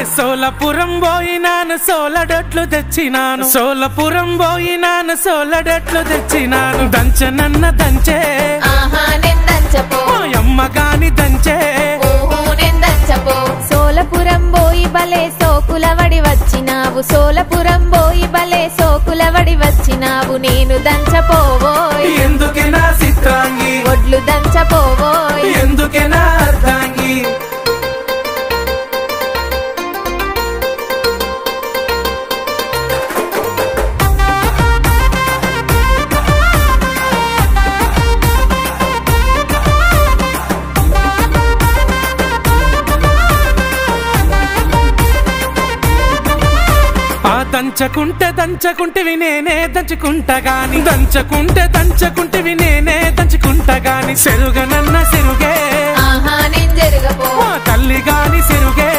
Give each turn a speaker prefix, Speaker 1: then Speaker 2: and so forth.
Speaker 1: సోలపురం పోయినాను సోలడట్లు తెచ్చినాను సోలపురం పోయినాను సోలడట్లు తెచ్చినాను దంచనన్న దంచే అమ్మ గాని దంచే
Speaker 2: సోలపురం పోయి బలే సోకులవడి వచ్చినావు సోలపురం పోయి బలే సోకులవడి వచ్చినావు నేను దంచపోవోయ్
Speaker 1: ఎందుకే నా చిత్రాంగి
Speaker 2: ఒడ్లు దంచపోవోయ్
Speaker 1: ఎందుకే నా అర్ధాంగి దంచకుంటే నేనే దంచుకుంటా గాని దంచకుంటే నేనే దంచుకుంటా గాని సెరుగనన్న సెరుగే
Speaker 2: నేను జరగబో
Speaker 1: తల్లి గాని సెరుగే